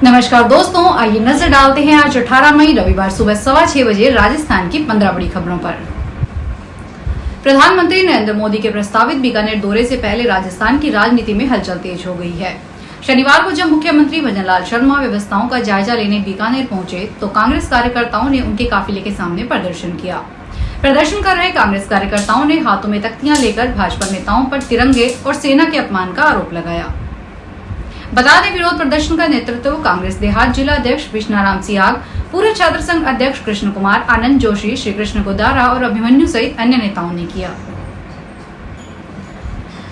नमस्कार दोस्तों, आइए नजर डालते हैं आज 18 मई रविवार सुबह 6:15 बजे राजस्थान की 15 बड़ी खबरों पर। प्रधानमंत्री नरेंद्र मोदी के प्रस्तावित बीकानेर दौरे से पहले राजस्थान की राजनीति में हलचल तेज हो गई है। शनिवार को जब मुख्यमंत्री भजनलाल शर्मा व्यवस्थाओं का जायजा लेने बीकानेर पहुंचे तो कांग्रेस कार्यकर्ताओं ने उनके काफिले के सामने प्रदर्शन किया। प्रदर्शन कर रहे कांग्रेस कार्यकर्ताओं ने हाथों में तख्तियां लेकर भाजपा नेताओं पर तिरंगे और सेना के अपमान का आरोप लगाया। बता दें, विरोध प्रदर्शन का नेतृत्व कांग्रेस देहात जिला अध्यक्ष विष्णाराम सियाग, पूर्व छात्र संघ अध्यक्ष कृष्ण कुमार, आनंद जोशी, श्री कृष्ण गोदारा और अभिमन्यु सहित अन्य नेताओं ने किया।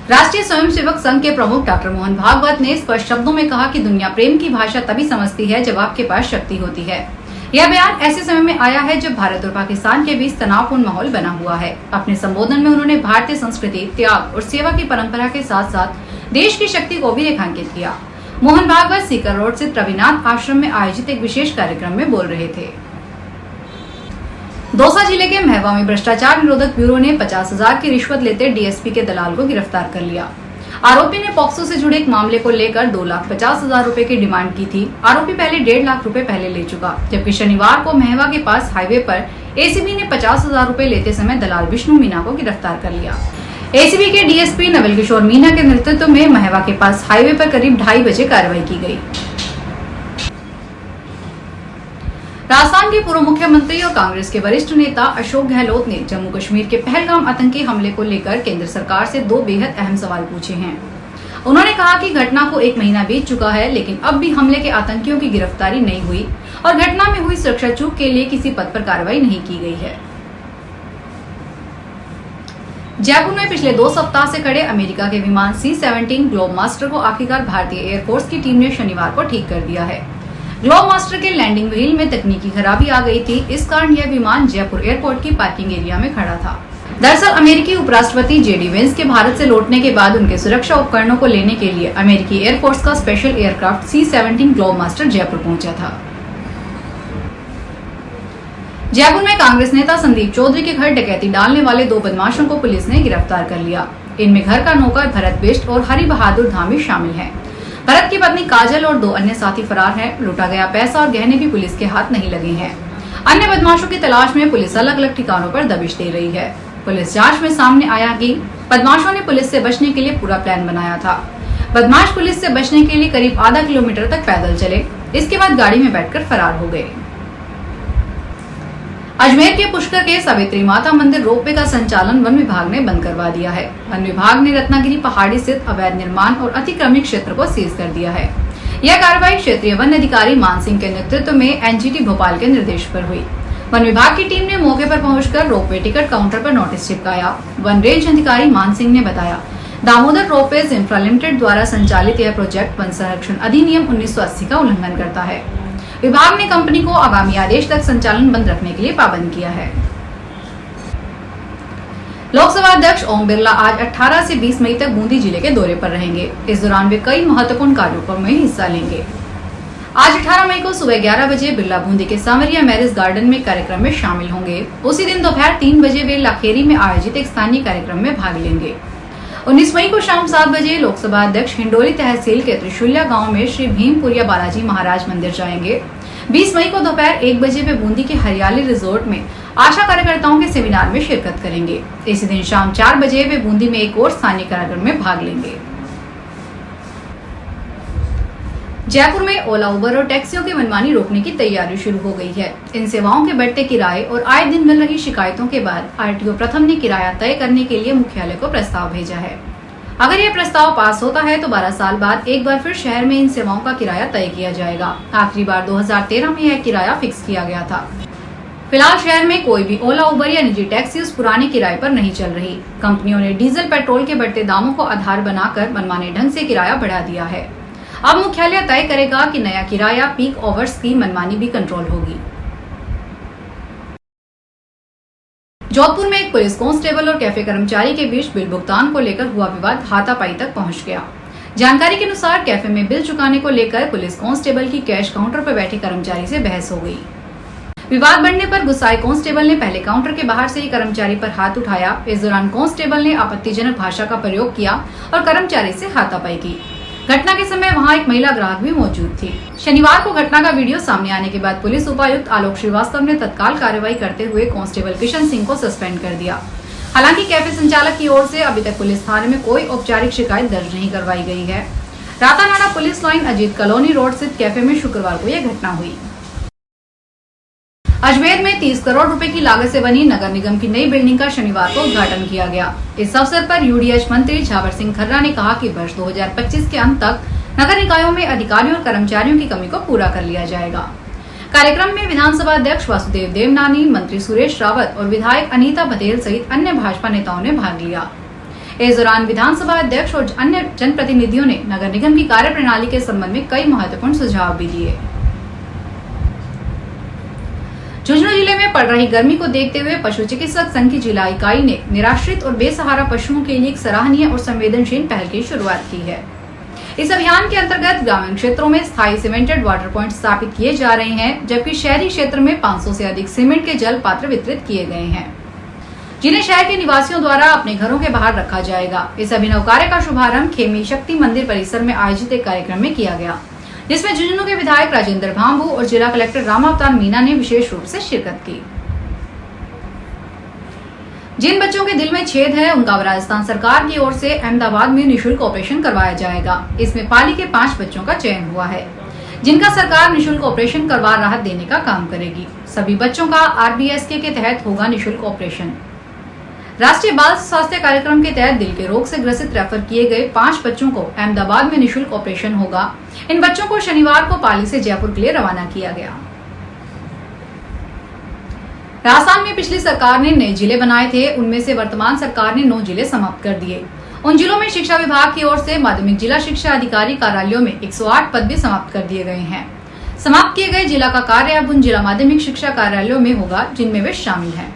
राष्ट्रीय स्वयंसेवक संघ के प्रमुख डॉक्टर मोहन भागवत ने स्पष्ट शब्दों में कहा कि दुनिया प्रेम की भाषा तभी समझती है जब आपके पास शक्ति होती है। यह बयान ऐसे समय में आया है जब भारत और पाकिस्तान के बीच तनावपूर्ण माहौल बना हुआ है। अपने संबोधन में उन्होंने भारतीय संस्कृति, त्याग और सेवा की परंपरा के साथ साथ देश की शक्ति को भी रेखांकित किया। मोहन भागवत सीकर रोड स्थित रविनाथ आश्रम में आयोजित एक विशेष कार्यक्रम में बोल रहे थे। दौसा जिले के महवा में भ्रष्टाचार निरोधक ब्यूरो ने 50,000 की रिश्वत लेते डीएसपी के दलाल को गिरफ्तार कर लिया। आरोपी ने पॉक्सो से जुड़े एक मामले को लेकर 2,50,000 रुपए की डिमांड की थी। आरोपी पहले 1.5 लाख रुपए पहले ले चुका, जबकि शनिवार को महवा के पास हाईवे पर एसीबी ने 50,000 रुपए लेते समय दलाल विष्णु मीना को गिरफ्तार कर लिया। एसीबी के डीएसपी नवल किशोर मीना के नेतृत्व में महवा के पास हाईवे पर करीब 2:30 बजे कार्रवाई की गई। राजस्थान के पूर्व मुख्यमंत्री और कांग्रेस के वरिष्ठ नेता अशोक गहलोत ने जम्मू कश्मीर के पहलगाम आतंकी हमले को लेकर केंद्र सरकार से 2 बेहद अहम सवाल पूछे हैं। उन्होंने कहा कि घटना को 1 महीना बीत चुका है, लेकिन अब भी हमले के आतंकियों की गिरफ्तारी नहीं हुई और घटना में हुई सुरक्षा चूक के लिए किसी पद पर कार्रवाई नहीं की गई है। जयपुर में पिछले 2 सप्ताह से खड़े अमेरिका के विमान C-17 ग्लोब मास्टर को आखिरकार भारतीय एयरफोर्स की टीम ने शनिवार को ठीक कर दिया है। ग्लोब मास्टर के लैंडिंग व्हील में तकनीकी खराबी आ गई थी। इस कारण यह विमान जयपुर एयरपोर्ट की पार्किंग एरिया में खड़ा था। दरअसल अमेरिकी उपराष्ट्रपति JD वेंस के भारत से लौटने के बाद उनके सुरक्षा उपकरणों को लेने के लिए अमेरिकी एयरफोर्स का special aircraft C-17 globe master Jaipur पहुंचा था। जयपुर में कांग्रेस नेता संदीप चौधरी के घर डकैती डालने वाले 2 बदमाशों को पुलिस ने गिरफ्तार कर लिया। इनमें घर का नौकर भरत बिष्ट और हरि बहादुर धामी शामिल हैं। भरत की पत्नी काजल और 2 अन्य साथी फरार हैं। लूटा गया पैसा और गहने भी पुलिस के हाथ नहीं लगे हैं। अन्य बदमाशों की तलाश में पुलिस अलग अलग ठिकानों पर दबिश दे रही है। पुलिस जांच में सामने आया कि बदमाशों ने पुलिस से बचने के लिए पूरा प्लान बनाया था। बदमाश पुलिस से बचने के लिए करीब आधा किलोमीटर तक पैदल चले, इसके बाद गाड़ी में बैठकर फरार हो गए। अजमेर के पुष्कर के सावित्री माता मंदिर रोपवे का संचालन वन विभाग ने बंद करवा दिया है। वन विभाग ने रत्नागिरी पहाड़ी स्थित अवैध निर्माण और अतिक्रमित क्षेत्र को सीज कर दिया है। यह कार्रवाई क्षेत्रीय वन अधिकारी मान सिंह के नेतृत्व में एनजीटी भोपाल के निर्देश पर हुई। वन विभाग की टीम ने मौके पर पहुंचकर रोपवे टिकट काउंटर पर नोटिस चिपकाया। वन रेंज अधिकारी मान सिंह ने बताया, दामोदर रोपवेज इंफ्रा लिमिटेड द्वारा संचालित यह प्रोजेक्ट वन संरक्षण अधिनियम 1980 का उल्लंघन करता है। विभाग ने कंपनी को आगामी आदेश तक संचालन बंद रखने के लिए पाबंद किया है। लोकसभा अध्यक्ष ओम बिरला आज 18 से 20 मई तक बूंदी जिले के दौरे पर रहेंगे। इस दौरान वे कई महत्वपूर्ण कार्यक्रमों में हिस्सा लेंगे। आज 18 मई को सुबह 11 बजे बिरला बूंदी के सांवरिया मैरिज गार्डन में कार्यक्रम में शामिल होंगे। उसी दिन दोपहर 3 बजे वे लाखेरी में आयोजित एक स्थानीय कार्यक्रम में भाग लेंगे। 19 मई को शाम 7 बजे लोकसभा अध्यक्ष हिंडोली तहसील के त्रिशूलिया गांव में श्री भीमपुरिया बालाजी महाराज मंदिर जाएंगे। 20 मई को दोपहर 1 बजे वे बूंदी के हरियाली रिजोर्ट में आशा कार्यकर्ताओं के सेमिनार में शिरकत करेंगे। इसी दिन शाम 4 बजे वे बूंदी में एक और स्थानीय कार्यक्रम में भाग लेंगे। जयपुर में ओला, उबर और टैक्सियों की मनमानी रोकने की तैयारी शुरू हो गई है। इन सेवाओं के बढ़ते किराए और आए दिन मिल रही शिकायतों के बाद आरटीओ प्रथम ने किराया तय करने के लिए मुख्यालय को प्रस्ताव भेजा है। अगर यह प्रस्ताव पास होता है तो 12 साल बाद एक बार फिर शहर में इन सेवाओं का किराया तय किया जाएगा। आखिरी बार 2013 में यह किराया फिक्स किया गया था। फिलहाल शहर में कोई भी ओला, उबर या निजी टैक्सी उस पुराने किराए पर नहीं चल रही। कंपनियों ने डीजल, पेट्रोल के बढ़ते दामों को आधार बनाकर मनमाने ढंग से किराया बढ़ा दिया है। अब मुख्यालय तय करेगा कि नया किराया पीक आवर्स की मनमानी भी कंट्रोल होगी। जोधपुर में एक पुलिस कांस्टेबल और कैफे कर्मचारी के बीच बिल भुगतान को लेकर हुआ विवाद हाथापाई तक पहुंच गया। जानकारी के अनुसार कैफे में बिल चुकाने को लेकर पुलिस कांस्टेबल की कैश काउंटर पर बैठे कर्मचारी से बहस हो गई। विवाद बढ़ने पर गुस्साए कांस्टेबल ने पहले काउंटर के बाहर से ही कर्मचारी पर हाथ उठाया। इस दौरान कांस्टेबल ने आपत्तिजनक भाषा का प्रयोग किया और कर्मचारी से हाथापाई की। घटना के समय वहां एक महिला ग्राहक भी मौजूद थी। शनिवार को घटना का वीडियो सामने आने के बाद पुलिस उपायुक्त आलोक श्रीवास्तव ने तत्काल कार्रवाई करते हुए कांस्टेबल किशन सिंह को सस्पेंड कर दिया। हालांकि कैफे संचालक की ओर से अभी तक पुलिस थाने में कोई औपचारिक शिकायत दर्ज नहीं करवाई गई है। Ratanada police line Ajit colony road स्थित कैफे में शुक्रवार को यह घटना हुई। अजमेर में 30 करोड़ रुपए की लागत से बनी नगर निगम की नई बिल्डिंग का शनिवार को उद्घाटन किया गया। इस अवसर पर यूडीएच मंत्री झावर सिंह खर्रा ने कहा कि वर्ष 2025 के अंत तक नगर निकायों में अधिकारियों और कर्मचारियों की कमी को पूरा कर लिया जाएगा। कार्यक्रम में विधानसभा अध्यक्ष वासुदेव देवनानी, मंत्री सुरेश रावत और विधायक अनीता पटेल सहित अन्य भाजपा नेताओं ने भाग लिया। इस दौरान विधानसभा अध्यक्ष और अन्य जनप्रतिनिधियों ने नगर निगम की कार्यप्रणाली के संबंध में कई महत्वपूर्ण सुझाव भी दिए। झुंझुनू जिले में पड़ रही गर्मी को देखते हुए पशु चिकित्सक संघ की जिला इकाई ने निराश्रित और बेसहारा पशुओं के लिए एक सराहनीय और संवेदनशील पहल की शुरुआत की है। इस अभियान के अंतर्गत ग्रामीण क्षेत्रों में स्थायी सीमेंटेड वाटर पॉइंट स्थापित किए जा रहे हैं, जबकि शहरी क्षेत्र में 500 से अधिक सीमेंट के जल पात्र वितरित किए गए हैं, जिन्हें शहर के निवासियों द्वारा अपने घरों के बाहर रखा जाएगा। इस अभिनव कार्य का शुभारंभ खेमी शक्ति मंदिर परिसर में आयोजित एक कार्यक्रम में किया गया, जिसमें झुंझुनू के विधायक राजेंद्र भांबू और जिला कलेक्टर रामावतार मीना ने विशेष रूप से शिरकत की। जिन बच्चों के दिल में छेद है, उनका राजस्थान सरकार की ओर से अहमदाबाद में निःशुल्क ऑपरेशन करवाया जाएगा। इसमें पाली के 5 बच्चों का चयन हुआ है, जिनका सरकार निःशुल्क ऑपरेशन करवा राहत देने का काम करेगी। सभी बच्चों का RBSK के तहत होगा निःशुल्क ऑपरेशन। राष्ट्रीय बाल स्वास्थ्य कार्यक्रम के तहत दिल के रोग से ग्रसित रेफर किए गए 5 बच्चों को अहमदाबाद में निःशुल्क ऑपरेशन होगा। इन बच्चों को शनिवार को पाली से जयपुर के लिए रवाना किया गया। राजस्थान में पिछली सरकार ने नए जिले बनाए थे, उनमें से वर्तमान सरकार ने 9 जिले समाप्त कर दिए। उन जिलों में शिक्षा विभाग की ओर से माध्यमिक जिला शिक्षा अधिकारी कार्यालयों में 108 पद भी समाप्त कर दिए गए हैं। समाप्त किए गए जिला का कार्य अब उन जिला माध्यमिक शिक्षा कार्यालयों में होगा जिनमें वे शामिल हैं।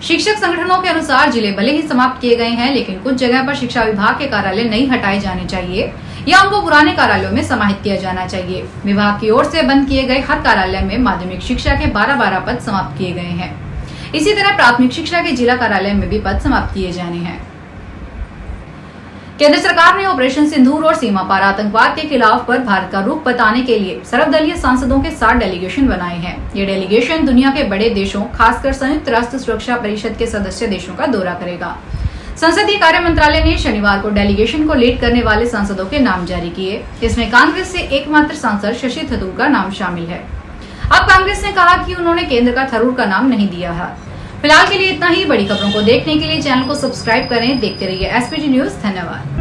शिक्षक संगठनों के अनुसार जिले भले ही समाप्त किए गए हैं, लेकिन कुछ जगह पर शिक्षा विभाग के कार्यालय नहीं हटाए जाने चाहिए या उनको पुराने कार्यालयों में समाहित किया जाना चाहिए। विभाग की ओर से बंद किए गए हर कार्यालय में माध्यमिक शिक्षा के 12-12 पद समाप्त किए गए हैं। इसी तरह प्राथमिक शिक्षा के जिला कार्यालय में भी पद समाप्त किए जाने हैं। केंद्र सरकार ने ऑपरेशन सिंदूर और सीमा पार आतंकवाद के खिलाफ पर भारत का रुख बताने के लिए सर्वदलीय सांसदों के 7 डेलीगेशन बनाए हैं। ये डेलीगेशन दुनिया के बड़े देशों, खासकर संयुक्त राष्ट्र सुरक्षा परिषद के सदस्य देशों का दौरा करेगा। संसदीय कार्य मंत्रालय ने शनिवार को डेलीगेशन को लीड करने वाले सांसदों के नाम जारी किए। इसमें कांग्रेस से एकमात्र सांसद शशि थरूर का नाम शामिल है। अब कांग्रेस ने कहा कि उन्होंने केंद्र का थरूर का नाम नहीं दिया है। फिलहाल के लिए इतना ही। बड़ी खबरों को देखने के लिए चैनल को सब्सक्राइब करें। देखते रहिए SPG न्यूज। धन्यवाद।